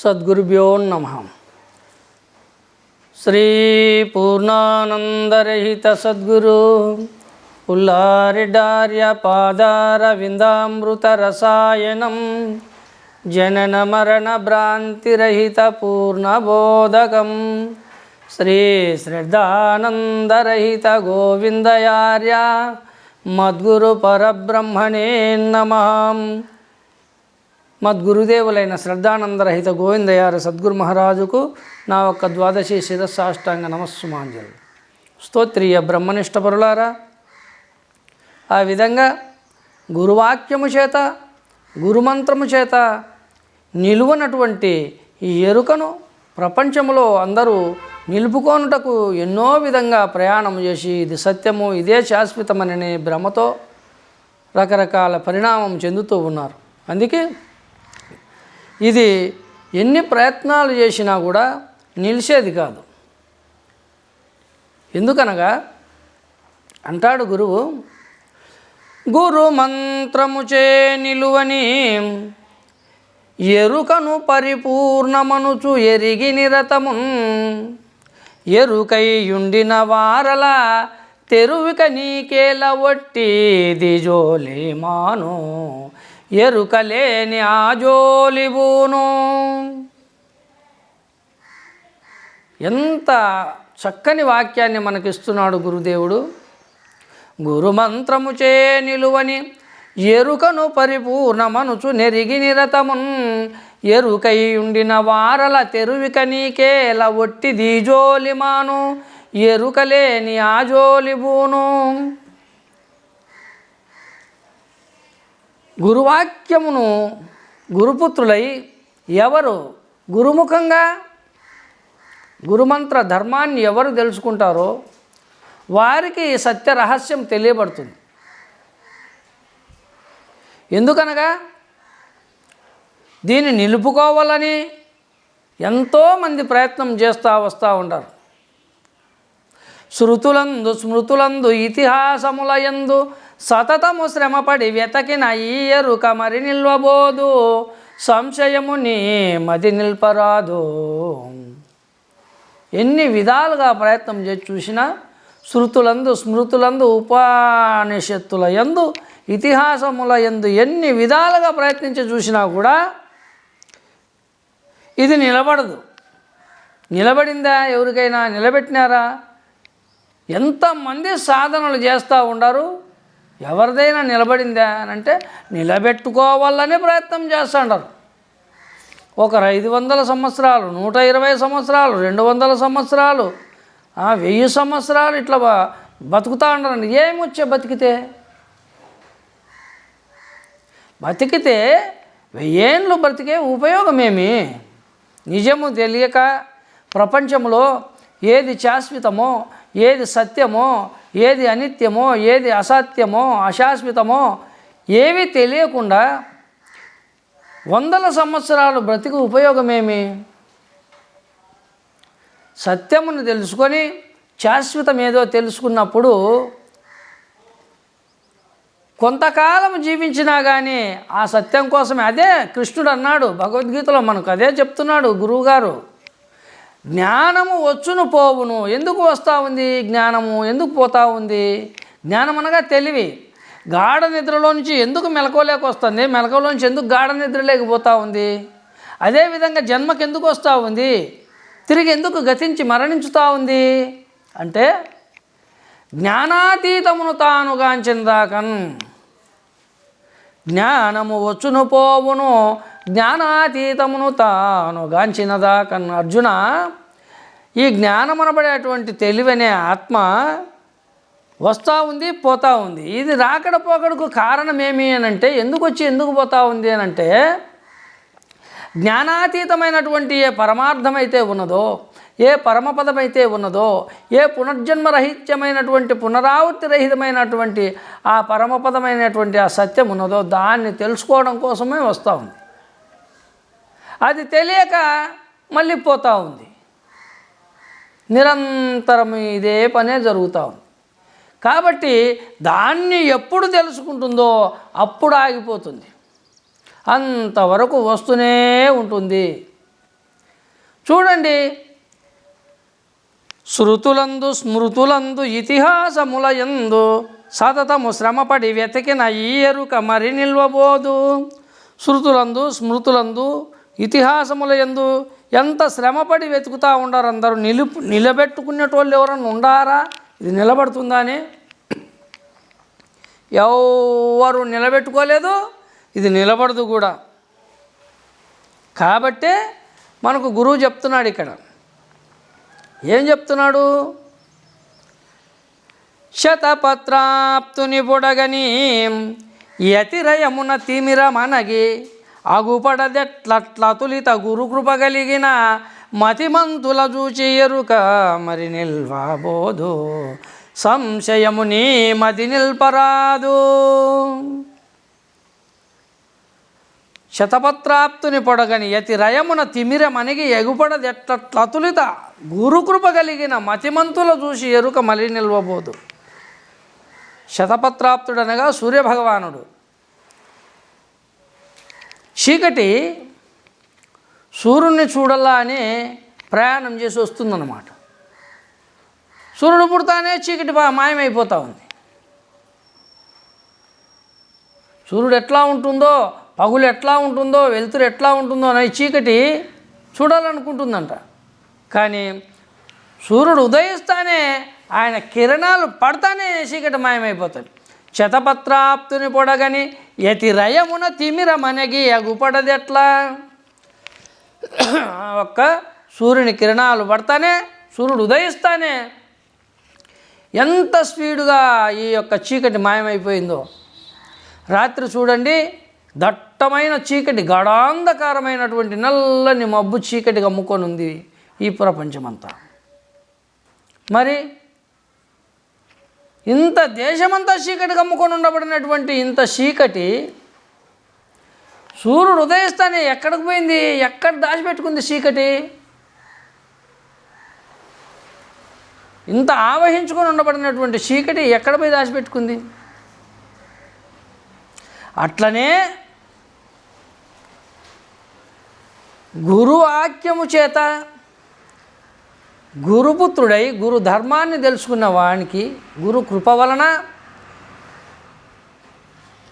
సద్గురుభ్యో నమః. శ్రీ పూర్ణానందరహిత సద్గురు పుల్లారెడ్డార్య పాదారవిందామృత రసాయనం జనన మరణ భ్రాంతిరహిత పూర్ణబోధకం శ్రీ శ్రద్ధానందరహిత గోవిందయార్య మద్గురు పరబ్రహ్మణే నమః. మద్గురుదేవులైన శ్రద్ధానందరహిత గోవిందయార్య సద్గురు మహారాజుకు నా యొక్క ద్వాదశి శిరస్సాష్టాంగ నమస్సుమాంజలు. స్తోత్రీయ బ్రహ్మనిష్ట పరులారా, ఆ విధంగా గురువాక్యము చేత గురుమంత్రము చేత నిలువనటువంటి ఈ ఎరుకను ప్రపంచంలో అందరూ నిలుపుకొనుటకు ఎన్నో విధంగా ప్రయాణం చేసి ఇది సత్యము, ఇదే శాశ్వతమనే భ్రమతో రకరకాల పరిణామం చెందుతూ ఉన్నారు. అందుకే ఇది ఎన్ని ప్రయత్నాలు చేసినా కూడా నిలిచేది కాదు. ఎందుకనగా అంటాడు గురువు, గురు మంత్రముచే నిలువని ఎరుకను పరిపూర్ణమనుచు ఎరిగి నిరతమున్ ఎరుకైయుండిన వారల తెరువిక నీకేల వట్టి దిజోలే మాను ఎరుకలేని ఆజోలిబూను. ఎంత చక్కని వాక్యాన్ని మనకిస్తున్నాడు గురుదేవుడు. గురుమంత్రముచే నిలువని ఎరుకను పరిపూర్ణమనుచు నెరిగి నిరతమున్ ఎరుకై ఉండిన వారల తెరువిక నీకేల ఒట్టి దీజోలిమాను ఎరుకలేని ఆజోలిబూను. గురువాక్యమును గురుపుత్రులై ఎవరు గురుముఖంగా గురుమంత్ర ధర్మాన్ని ఎవరు తెలుసుకుంటారో వారికి సత్య రహస్యం తెలియబడుతుంది. ఎందుకనగా దీన్ని నిలుపుకోవాలని ఎంతోమంది ప్రయత్నం చేస్తూ వస్తూ ఉంటారు. శృతులందు స్మృతులందు ఇతిహాసములయందు సతతము శ్రమపడి వెతకిన ఈ ఎరుక మరి నిల్వబోదు సంశయము నీ మది నిల్పరాదు. ఎన్ని విధాలుగా ప్రయత్నం చేసి చూసినా శృతులందు స్మృతులందు ఉపనిషత్తుల యందు ఇతిహాసముల యందు ఎన్ని విధాలుగా ప్రయత్నించి చూసినా కూడా ఇది నిలబడదు. నిలబడిందా? ఎవరికైనా నిలబెట్టినారా? ఎంతమంది సాధనలు చేస్తూ ఉండరు, ఎవరిదైనా నిలబడిందా అని అంటే నిలబెట్టుకోవాలని ప్రయత్నం చేస్తుంటారు. ఒకరు 500 సంవత్సరాలు, 120 సంవత్సరాలు, 200 సంవత్సరాలు, 1000 సంవత్సరాలు ఇట్లా బతుకుతూ ఉంటారండి. ఏమొచ్చే బతికితే 1000 ఏళ్ళు బ్రతికే ఉపయోగమేమి? నిజము తెలియక ప్రపంచంలో ఏది శాశ్వతమో, ఏది సత్యమో, ఏది అనిత్యమో, ఏది అసత్యమో, అశాశ్వతమో ఏవి తెలియకుండా 100 సంవత్సరాలు బ్రతికి ఉపయోగమేమి? సత్యమును తెలుసుకొని శాశ్వతం ఏదో తెలుసుకున్నప్పుడు కొంతకాలం జీవించినా కానీ ఆ సత్యం కోసమే. అదే కృష్ణుడు అన్నాడు భగవద్గీతలో, మనకు అదే చెప్తున్నాడు గురువుగారు. జ్ఞానము వచ్చును పోవును. ఎందుకు వస్తూ ఉంది జ్ఞానము? ఎందుకు పోతూ ఉంది? జ్ఞానం అనగా తెలివి. గాఢ నిద్రలో నుంచి ఎందుకు మెలకువలేక వస్తుంది? మెలకువలోంచి ఎందుకు గాఢ నిద్ర లేకపోతూ ఉంది? అదేవిధంగా జన్మకి ఎందుకు వస్తూ ఉంది? తిరిగి ఎందుకు గతించి మరణించుతూ ఉంది అంటే జ్ఞానాతీతమును తాను గాంచిందాకన్. జ్ఞానము వచ్చును పోవును జ్ఞానాతీతమును తాను గాంచినదాకన్. అర్జున, ఈ జ్ఞానమనబడేటువంటి తెలివనే ఆత్మ వస్తూ ఉంది, పోతూ ఉంది. ఇది రాకడ పోకడకు కారణమేమి అని అంటే, ఎందుకు వచ్చి ఎందుకు పోతూ ఉంది అని అంటే, జ్ఞానాతీతమైనటువంటి ఏ పరమార్థమైతే ఉన్నదో, ఏ పరమపదమైతే ఉన్నదో, ఏ పునర్జన్మరహిత్యమైనటువంటి పునరావృత్తి రహితమైనటువంటి ఆ పరమపదమైనటువంటి ఆ సత్యం ఉన్నదో దాన్ని తెలుసుకోవడం కోసమే వస్తూ ఉంది. అది తెలియక మళ్ళీ పోతూ ఉంది. నిరంతరం ఇదే పనే జరుగుతూ ఉంది. కాబట్టి దాన్ని ఎప్పుడు తెలుసుకుంటుందో అప్పుడు ఆగిపోతుంది. అంతవరకు వస్తూనే ఉంటుంది. చూడండి, శృతులందు స్మృతులందు ఇతిహాసములయందు సతతము శ్రమపడి వెతికిన ఈ ఎరుక మరి నిల్వబోదు. శృతులందు స్మృతులందు ఇతిహాసములయందు ఎంత శ్రమపడి వెతుకుతూ ఉండారు అందరూ. నిలబెట్టుకునేటోళ్ళు ఎవరన్నా ఉండారా? ఇది నిలబడుతుందా అని ఎవరు నిలబెట్టుకోలేదు, ఇది నిలబడదు కూడా. కాబట్టే మనకు గురువు చెప్తున్నాడు ఇక్కడ. ఏం చెప్తున్నాడు? శతపత్రాప్తుని పొడగని యతిరయమున తిమిర మనగి అగుపడదెట్లతులిత గురుకృప కలిగిన మతిమంతుల చూచి ఎరుక మరి నిల్వబోదు. సంశయము నీ మది నిల్పరాదు. శతపత్రాప్తుని పొడగని యతి రయమున తిమిర మనగి ఎగుపడదెట్లతులిత గురుకృప కలిగిన మతిమంతుల చూసి ఎరుక మలి నిల్వబోదు. శతపత్రాప్తుడనగా సూర్యభగవానుడు. చీకటి సూర్యుడిని చూడాలా అని ప్రయాణం చేసి వస్తుందన్నమాట. సూర్యుడు పుడతానే చీకటి మాయమైపోతూ ఉంది. సూర్యుడు ఎట్లా ఉంటుందో, పగులు ఎట్లా ఉంటుందో, వెలుతురు ఎట్లా ఉంటుందో అని చీకటి చూడాలనుకుంటుందంట. కానీ సూర్యుడు ఉదయిస్తానే ఆయన కిరణాలు పడతానే చీకటి మాయమైపోతుంది. శతపత్రాప్తుని పొడగని యతి రయమున తిమిర మనగి అగుపడదెట్లా? ఒక్క సూర్యుని కిరణాలు పడతానే, సూర్యుడు ఉదయిస్తానే ఎంత స్పీడుగా ఈ యొక్క చీకటి మాయమైపోయిందో. రాత్రి చూడండి, దట్టమైన చీకటి, గాఢాంధకారమైనటువంటి నల్లని మబ్బు చీకటి కమ్ముకొని ఉంది ఈ ప్రపంచమంతా. మరి ఇంత దేశమంతా చీకటి కమ్ముకొని ఉండబడినటువంటి ఇంత చీకటి సూర్యుడు ఉదయిస్తానే ఎక్కడికి పోయింది? ఎక్కడ దాచిపెట్టుకుంది చీకటి? ఇంత ఆవహించుకొని ఉండబడినటువంటి చీకటి ఎక్కడ పోయి దాచిపెట్టుకుంది? అట్లనే గురు వాక్యము చేత గురుపుత్రుడై గురు ధర్మాన్ని తెలుసుకున్న వానికి గురు కృప వలన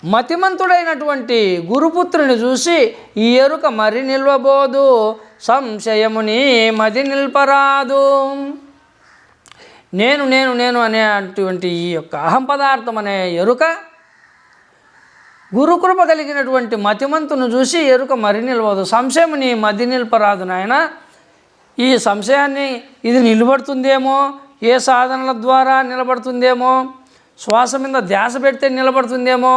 మతిమంతుడైనటువంటి గురుపుత్రుని చూసి ఈ ఎరుక మరి నిల్వబోదు. సంశయముని మది నిల్పరాదు. నేను నేను నేను అనేటువంటి ఈ యొక్క అహం పదార్థం అనే ఎరుక గురుకృప కలిగినటువంటి మతిమంతును చూసి ఎరుక మరి నిలవదు. సంశయముని మది నిల్పరాదు. నాయన, ఈ సంశయాన్ని ఇది నిలబడుతుందేమో, ఏ సాధనల ద్వారా నిలబడుతుందేమో, శ్వాస మీద ధ్యాస పెడితే నిలబడుతుందేమో,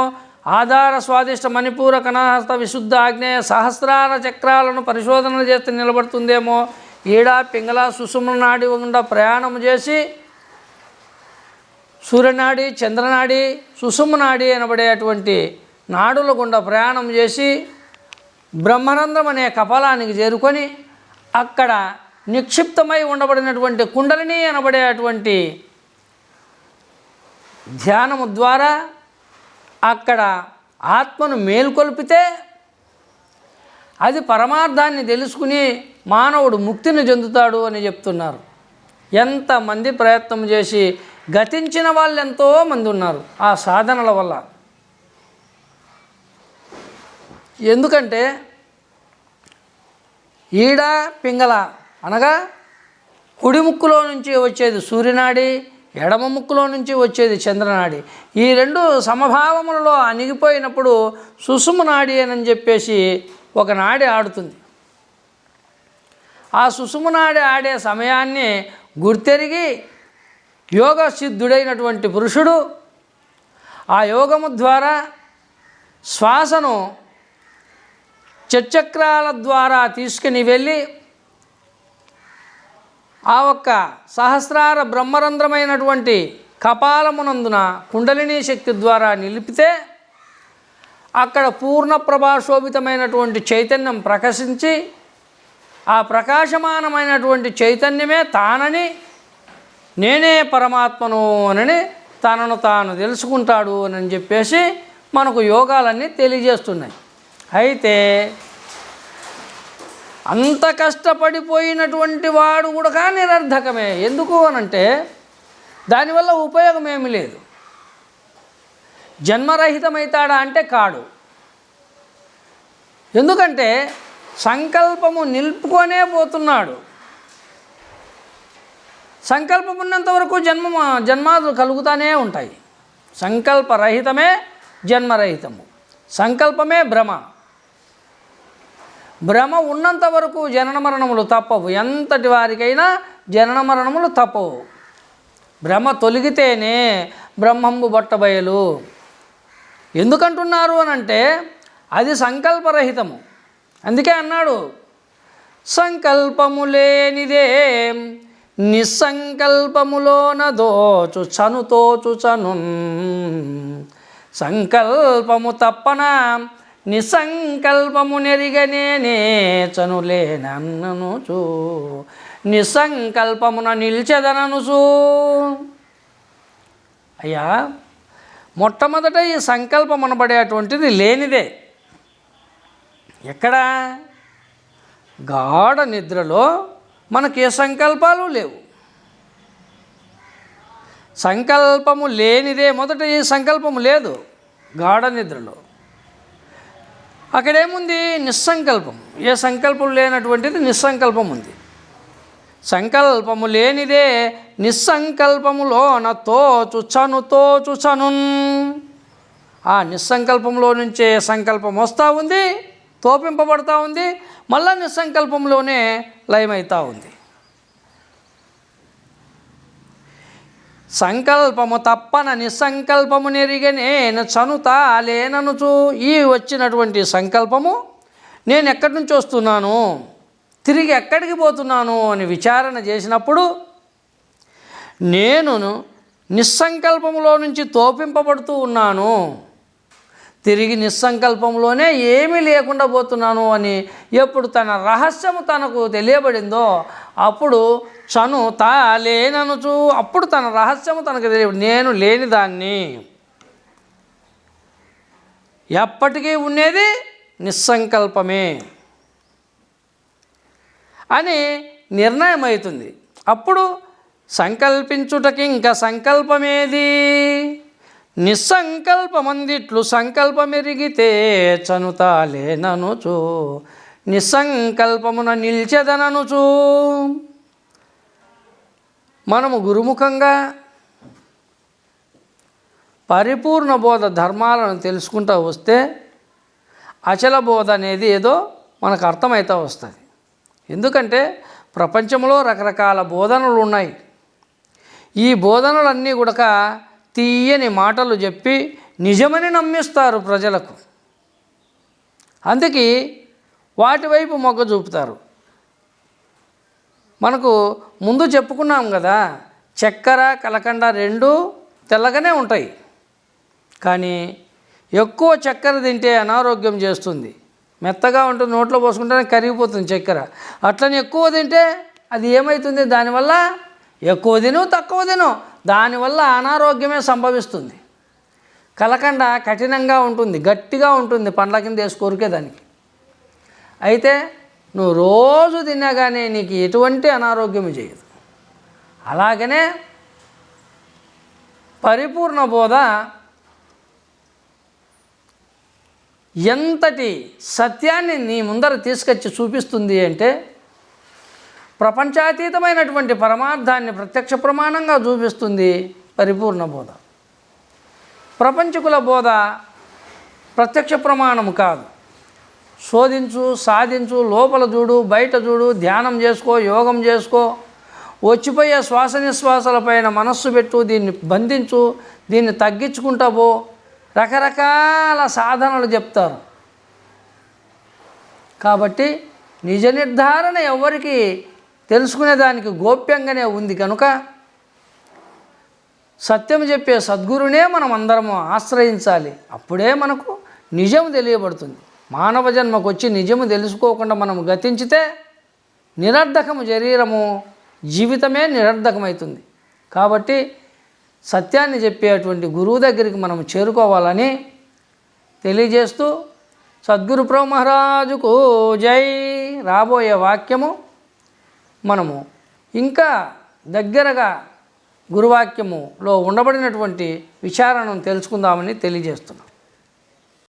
ఆధార స్వాదిష్ట మణిపూర కణహస్త విశుద్ధ ఆగ్నేయ సహస్రార చక్రాలను పరిశోధన చేస్తే నిలబడుతుందేమో, ఈడ పింగళ సుషుమ్న నాడి గుండా ప్రయాణం చేసి సూర్యనాడి, చంద్రనాడి, సుషుమ్న నాడి అనబడేటువంటి నాడుల గుండా ప్రయాణం చేసి బ్రహ్మరంధ్రం అనే కపాలానికి చేరుకొని అక్కడ నిక్షిప్తమై ఉండబడినటువంటి కుండలిని అనబడేటువంటి ధ్యానము ద్వారా అక్కడ ఆత్మను మేల్కొల్పితే అది పరమార్థాన్ని తెలుసుకుని మానవుడు ముక్తిని చెందుతాడు అని చెప్తున్నారు. ఎంతమంది ప్రయత్నం చేసి గతించిన వాళ్ళు ఎంతోమంది ఉన్నారు ఆ సాధనల వల్ల. ఎందుకంటే ఈడ పింగళ అనగా కుడి ముక్కులో నుంచి వచ్చేది సూర్యనాడి, ఎడమ ముక్కులో నుంచి వచ్చేది చంద్రనాడి. ఈ రెండు సమభావములలో అణిగిపోయినప్పుడు సుషుమ్న నాడి అని చెప్పేసి ఒక నాడి ఆడుతుంది. ఆ సుషుమ్న నాడి ఆడే సమయాన్ని గుర్తెరిగి యోగ సిద్ధుడైనటువంటి పురుషుడు ఆ యోగము ద్వారా శ్వాసను చక్రాల ద్వారా తీసుకుని వెళ్ళి ఆ ఒక్క సహస్రార బ్రహ్మరంధ్రమైనటువంటి కపాలమునందున కుండలిని శక్తి ద్వారా నిలిపితే అక్కడ పూర్ణ ప్రభాశోభితమైనటువంటి చైతన్యం ప్రకాశించి ఆ ప్రకాశమానమైనటువంటి చైతన్యమే తానని, నేనే పరమాత్మను అని తనను తాను తెలుసుకుంటాడు అని చెప్పేసి మనకు యోగాలన్నీ తెలియజేస్తున్నాయి. అయితే అంత కష్టపడిపోయినటువంటి వాడు కూడా నిరర్ధకమే. ఎందుకు అనంటే దానివల్ల ఉపయోగం ఏమీ లేదు. జన్మరహితమవుతాడా అంటే కాడు. ఎందుకంటే సంకల్పము నిలుపుకొనే పోతున్నాడు. సంకల్పం ఉన్నంత వరకు జన్మాలు కలుగుతూనే ఉంటాయి. సంకల్పరహితమే జన్మరహితము. సంకల్పమే భ్రమ. భ్రమ ఉన్నంత వరకు జనన మరణములు తప్పవు. ఎంతటి వారికైనా జనన మరణములు తప్పవు. భ్రమ తొలగితేనే బ్రహ్మంబు బట్టబయలు. ఎందుకంటున్నారు అనంటే అది సంకల్పరహితము. అందుకే అన్నాడు, సంకల్పము లేనిదే నిస్సంకల్పములోన దోచు చనుతోచుచను. సంకల్పము తప్పన నిస్సంకల్పము నెరిగనేనే చనులేననుచు నిస్సంకల్పమున నిల్చెదననుచు. అయ్యా, మొట్టమొదట ఈ సంకల్పం అనబడేటువంటిది లేనిదే. ఎక్కడ? గాఢ నిద్రలో మనకి ఏ సంకల్పాలు లేవు. సంకల్పము లేనిదే. మొదట ఈ సంకల్పము లేదు గాఢ నిద్రలో. అక్కడేముంది? నిస్సంకల్పం. ఏ సంకల్పం లేనటువంటిది నిస్సంకల్పం ఉంది. సంకల్పము లేనిదే నిస్సంకల్పములోన తోచుచను. ఆ నిస్సంకల్పంలో నుంచే సంకల్పం వస్తూ ఉంది, తోపింపబడతా ఉంది, మళ్ళా నిస్సంకల్పంలోనే లయమవుతూ ఉంది. సంకల్పము తప్పన నిస్సంకల్పము నెరిగనేను చనుతా లేననుచు. ఈ వచ్చినటువంటి సంకల్పము నేను ఎక్కడి నుంచి వస్తున్నాను, తిరిగి ఎక్కడికి పోతున్నాను అని విచారణ చేసినప్పుడు నేను నిస్సంకల్పములో నుంచి తోపింపబడుతూ ఉన్నాను, తిరిగి నిస్సంకల్పంలోనే ఏమీ లేకుండా పోతున్నాను అని ఎప్పుడు తన రహస్యము తనకు తెలియబడిందో అప్పుడు చను తా లేననుచు. అప్పుడు తన రహస్యము తనకు తెలియబడి, నేను లేని దాన్ని, ఎప్పటికీ ఉండేది నిస్సంకల్పమే అని నిర్ణయం అవుతుంది. అప్పుడు సంకల్పించుటకి ఇంకా సంకల్పమేది? నిస్సంకల్పమందిట్లు సంకల్పమెరిగితే చనుతాలేననుచు నిస్సంకల్పమున నిల్చెదననుచు. మనము గురుముఖంగా పరిపూర్ణ బోధ ధర్మాలను తెలుసుకుంటూ వస్తే అచల బోధ అనేది ఏదో మనకు అర్థమవుతూ వస్తుంది. ఎందుకంటే ప్రపంచంలో రకరకాల బోధనలు ఉన్నాయి. ఈ బోధనలన్నీ కూడా తీయని మాటలు చెప్పి నిజమని నమ్మిస్తారు ప్రజలకు. అందుకే వాటి వైపు మొగ్గు చూపుతారు. మనకు ముందు చెప్పుకున్నాం కదా, చక్కెర కలకండ రెండు తెల్లగానే ఉంటాయి, కానీ ఎక్కువ చక్కెర తింటే అనారోగ్యం చేస్తుంది. మెత్తగా ఉంటుంది, నోట్లో పోసుకుంటేనే కరిగిపోతుంది చక్కెర. అట్లని ఎక్కువ తింటే అది ఏమవుతుంది? దానివల్ల ఎక్కువ తిను తక్కువ తిను, దానివల్ల అనారోగ్యమే సంభవిస్తుంది. కలకండ కఠినంగా ఉంటుంది, గట్టిగా ఉంటుంది, పండ్ల కింద వేసి కొరికేదానికి. అయితే నువ్వు రోజు తిన్నా కానీ నీకు ఎటువంటి అనారోగ్యం చేయదు. అలాగనే పరిపూర్ణ బోధ ఎంతటి సత్యాన్ని నీ ముందర తీసుకొచ్చి చూపిస్తుంది అంటే, ప్రపంచాతీతమైనటువంటి పరమార్థాన్ని ప్రత్యక్ష ప్రమాణంగా చూపిస్తుంది పరిపూర్ణ బోధ. ప్రపంచకుల బోధ ప్రత్యక్ష ప్రమాణము కాదు. శోధించు, సాధించు, లోపల చూడు, బయట చూడు, ధ్యానం చేసుకో, యోగం చేసుకో, వచ్చిపోయే శ్వాస నిశ్వాసాలపైన మనస్సు పెట్టు, దీన్ని బంధించు, దీన్ని తగ్గించుకుంటా పో, రకరకాల సాధనలు చెప్తారు. కాబట్టి నిజ నిర్ధారణ ఎవరికి తెలుసుకునేదానికి గోప్యంగానే ఉంది కనుక సత్యం చెప్పే సద్గురునే మనం అందరము ఆశ్రయించాలి. అప్పుడే మనకు నిజం తెలియబడుతుంది. మానవ జన్మకు వచ్చి నిజము తెలుసుకోకుండా మనం గతించితే నిరర్ధకము శరీరము, జీవితమే నిరర్ధకమవుతుంది. కాబట్టి సత్యాన్ని చెప్పేటువంటి గురువు దగ్గరికి మనం చేరుకోవాలని తెలియజేస్తూ సద్గురు ప్రభు మహారాజుకు జై. రాబోయే వాక్యము మనము ఇంకా దగ్గరగా గురువాక్యములో ఉండబడినటువంటి విచారణను తెలుసుకుందామని తెలియజేస్తున్నాం.